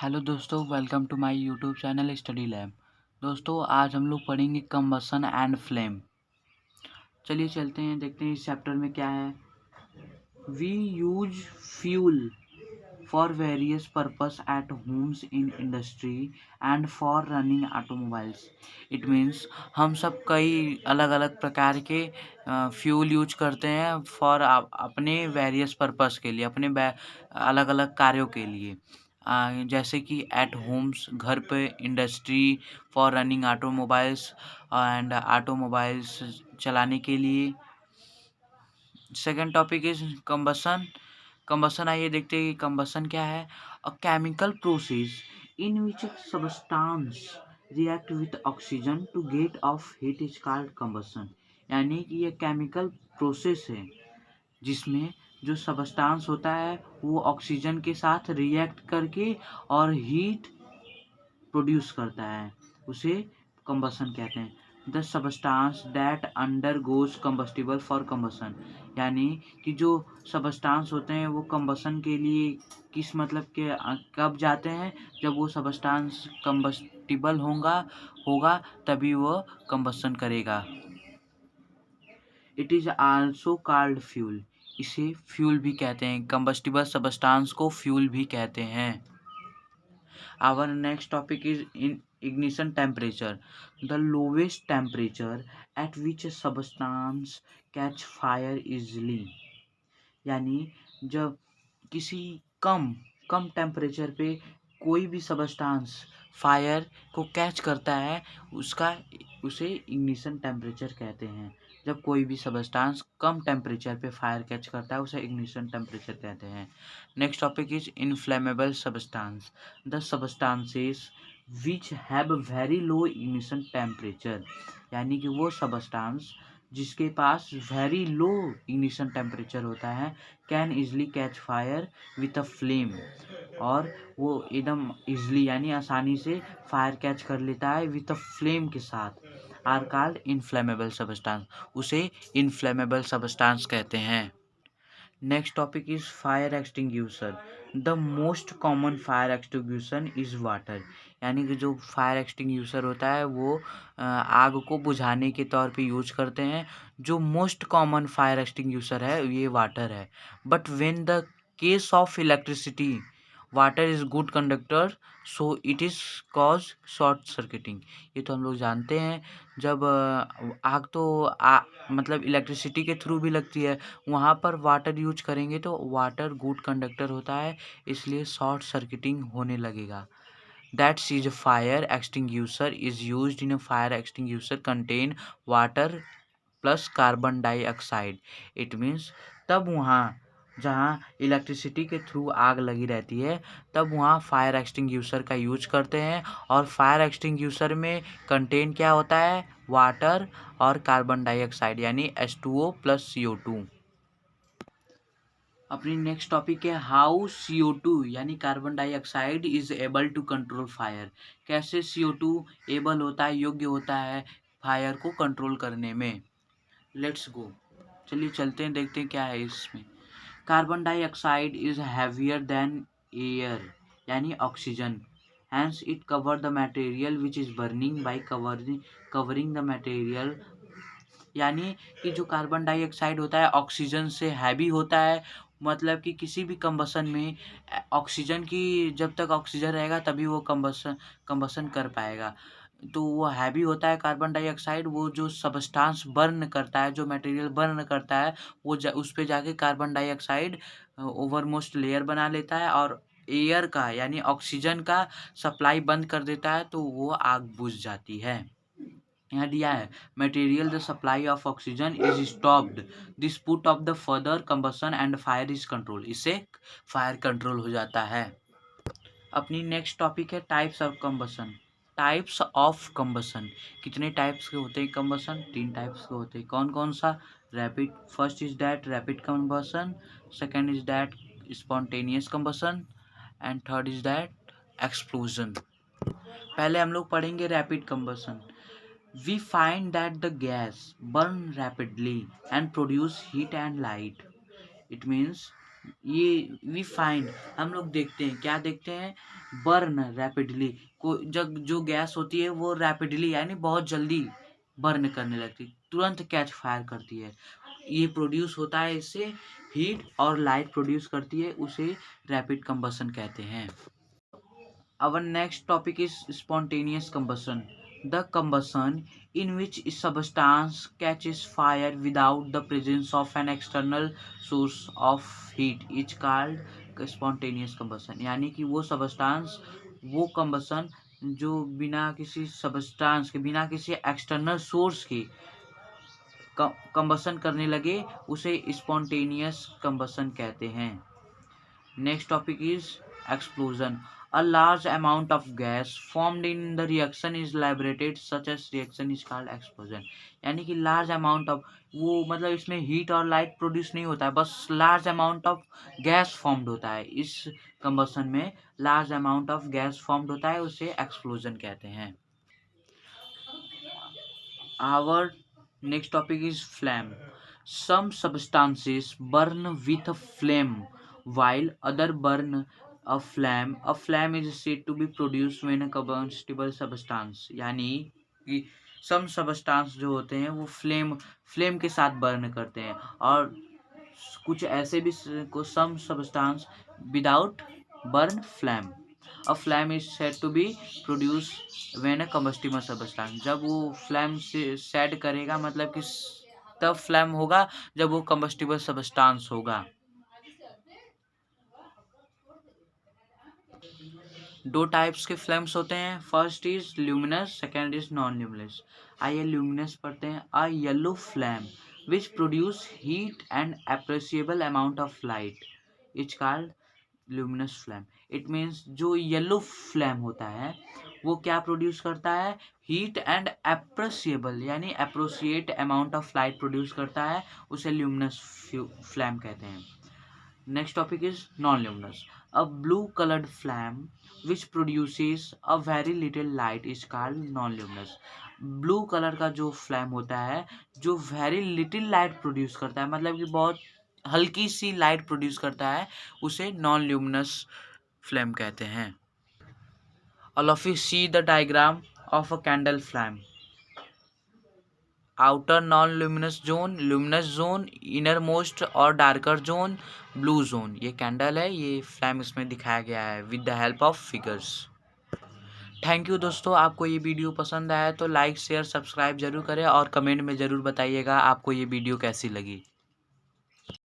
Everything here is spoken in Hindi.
हेलो दोस्तों, welcome to my YouTube channel Study Lab. दोस्तों, आज हम लोग पढ़ेंगे कंबसन एंड फ्लेम। चलिए चलते हैं, देखते हैं इस चैप्टर में क्या है। We use fuel for various purpose at homes in industry and for running automobiles. It means हम सब कई अलग अलग प्रकार के फ्यूल यूज करते हैं फॉर अपने वेरियस पर्पस के लिए, अपने अलग अलग कार्यों के लिए। जैसे कि एट होम्स, घर पे; industry, for running automobiles, and automobiles चलाने के लिए। Second topic is combustion. Combustion, आइए देखते हैं कि कंबसन क्या है। A chemical process in which substance react with oxygen to get off heat is called combustion. यानी कि ये केमिकल प्रोसेस है जिसमें जो सबस्टांस होता है वो ऑक्सीजन के साथ रिएक्ट करके और हीट प्रोड्यूस करता है, उसे कंबसन कहते हैं। The substance that under goes combustible for combustion. यानी कि जो सबस्टांस होते हैं वो कंबसन के लिए किस मतलब के कब जाते हैं, जब वो सबस्टांस कंबस्टिबल होगा तभी वो कंबसन करेगा। It is also called fuel. इसे फ्यूल भी कहते हैं, कंबस्टिबल सबस्टांस को फ्यूल भी कहते हैं। Our next topic is in ignition temperature. The lowest temperature at which a substance catch fire easily. यानी जब किसी कम कम टेम्परेचर पे कोई भी सबस्टांस फायर को कैच करता है, उसे इग्निशन टेम्परेचर कहते हैं। जब कोई भी सबस्टांस कम टेम्परेचर पे फायर कैच करता है उसे इग्निशन टेम्परेचर कहते हैं। Next topic is inflammable substance. The substances which have very low ignition temperature. यानी कि वो सबस्टांस जिसके पास वेरी लो इग्निशन टेम्परेचर होता है can easily catch fire with a flame. और वो एकदम इजली यानी आसानी से फायर कैच कर लेता है विथ अ फ्लेम के साथ। Are called inflammable substance. उसे इनफ्लेमेबल सबस्टांस कहते हैं। Next topic is fire extinguisher. The most common fire extinguisher is water. यानी कि जो फायर एक्सटिंग्यूशर होता है वो आग को बुझाने के तौर पे यूज करते हैं। जो मोस्ट कॉमन फायर एक्सटिंग्यूशर है ये वाटर है। But when the case of electricity, water is good conductor, so it is cause short circuiting. ये तो हम लोग जानते हैं। जब आग तो मतलब इलेक्ट्रिसिटी के थ्रू भी लगती है, वहाँ पर वाटर यूज करेंगे तो वाटर गुड कंडक्टर होता है, इसलिए शॉर्ट सर्किटिंग होने लगेगा। That is fire extinguisher is used in a fire extinguisher contain water plus carbon dioxide. It means तब वहाँ जहाँ इलेक्ट्रिसिटी के थ्रू आग लगी रहती है तब वहाँ फायर एक्सटिंग्यूशर का यूज करते हैं। और फायर एक्सटिंग्यूशर में कंटेन क्या होता है, वाटर और कार्बन डाइऑक्साइड यानी H2O प्लस CO2। अपनी नेक्स्ट टॉपिक है हाउ CO2 यानी carbon dioxide is able to control fire. कैसे CO2 एबल होता है, योग्य होता है फायर को कंट्रोल करने में। लेट्स गो, चलिए चलते हैं, देखते हैं क्या है इसमें। Carbon dioxide is heavier than air यानी oxygen, hence it cover the material which is burning by covering the material. यानी कि जो कार्बन डाइऑक्साइड होता है ऑक्सीजन से हैवी होता है, मतलब कि किसी भी कंबसन में ऑक्सीजन की जब तक ऑक्सीजन रहेगा तभी वो कंबसन कर पाएगा। तो वो हैवी होता है कार्बन डाइऑक्साइड, वो जो सबस्टांस बर्न करता है, जो मटेरियल बर्न करता है वो उस पे जाके कार्बन डाइऑक्साइड ओवरमोस्ट लेयर बना लेता है और एयर का यानी ऑक्सीजन का सप्लाई बंद कर देता है, तो वो आग बुझ जाती है। यहाँ दिया है material the supply of oxygen is stopped, this put off the further combustion and fire is control. इससे फायर कंट्रोल हो जाता है। अपनी नेक्स्ट टॉपिक है types of combustion. Types of combustion, कितने टाइप्स के होते हैं कंबसन? 3 टाइप्स के होते हैं। कौन कौन सा? Rapid, first is that rapid combustion, second is that spontaneous combustion and third is that explosion. पहले हम लोग पढ़ेंगे rapid combustion. We find that the gas burn rapidly and produce heat and light. It means ये वी फाइंड, हम लोग देखते हैं, क्या देखते हैं, बर्न रैपिडली, को जब जो गैस होती है वो रैपिडली यानी बहुत जल्दी बर्न करने लगती है, तुरंत कैच फायर करती है। ये प्रोड्यूस होता है, इससे हीट और लाइट प्रोड्यूस करती है, उसे रैपिड कंबसन कहते हैं। Our next topic is spontaneous combustion. The combustion in which a substance catches fire without the presence of an external source of heat is called spontaneous combustion. यानी कि वो सबस्टांस, वो combustion जो बिना किसी सबस्टांस के, बिना किसी एक्सटर्नल सोर्स के कंबसन करने लगे, उसे स्पॉन्टेनियस कंबसन कहते हैं। Next topic is explosion. A large amount of gas formed in the reaction is liberated, such as reaction is called explosion. यानी कि large amount of, वो मतलब इसमें हीट और लाइट प्रोड्यूस नहीं होता है, बस large amount of gas formed होता है। इस कंबसन में large amount of gas formed होता है, उसे एक्सप्लोजन कहते हैं। Our next topic is flame. Some substances burn with a flame while other burn a flame. A flame is said to be produced when a combustible substance, यानी कि some substance जो होते हैं वो फ्लेम के साथ बर्न करते हैं, और कुछ ऐसे भी को some substance without burn flame. A flame is said to be produced when a combustible substance, जब वो फ्लैम से सेड करेगा, मतलब कि तब फ्लैम होगा जब वो कंबस्टिबल सबस्टांस होगा। दो टाइप्स के फ्लेम्स होते हैं, first is luminous, second is non luminous. आइए ल्यूमिनस पढ़ते हैं। A yellow flame which produce heat and appreciable amount of light is called luminous flame. It means जो येलो फ्लैम होता है वो क्या प्रोड्यूस करता है, हीट एंड अप्रिशिएबल यानी appreciate amount of light produce करता है, उसे ल्यूमिनस फ्लैम कहते हैं। Next topic is non luminous. A blue coloured flame which produces a very little light is called non luminous. Blue colour का जो फ्लैम होता है जो वेरी लिटिल लाइट प्रोड्यूस करता है, मतलब कि बहुत हल्की सी लाइट प्रोड्यूस करता है, उसे नॉन ल्यूमिनस फ्लेम कहते हैं। All of you see the diagram of a candle flame. Outer non-luminous zone, luminous zone, innermost और darker zone, blue zone. ये कैंडल है, ये फ्लैम इसमें दिखाया गया है with the help of figures. Thank you दोस्तों, आपको ये वीडियो पसंद आया तो लाइक शेयर सब्सक्राइब जरूर करें और कमेंट में ज़रूर बताइएगा आपको ये वीडियो कैसी लगी।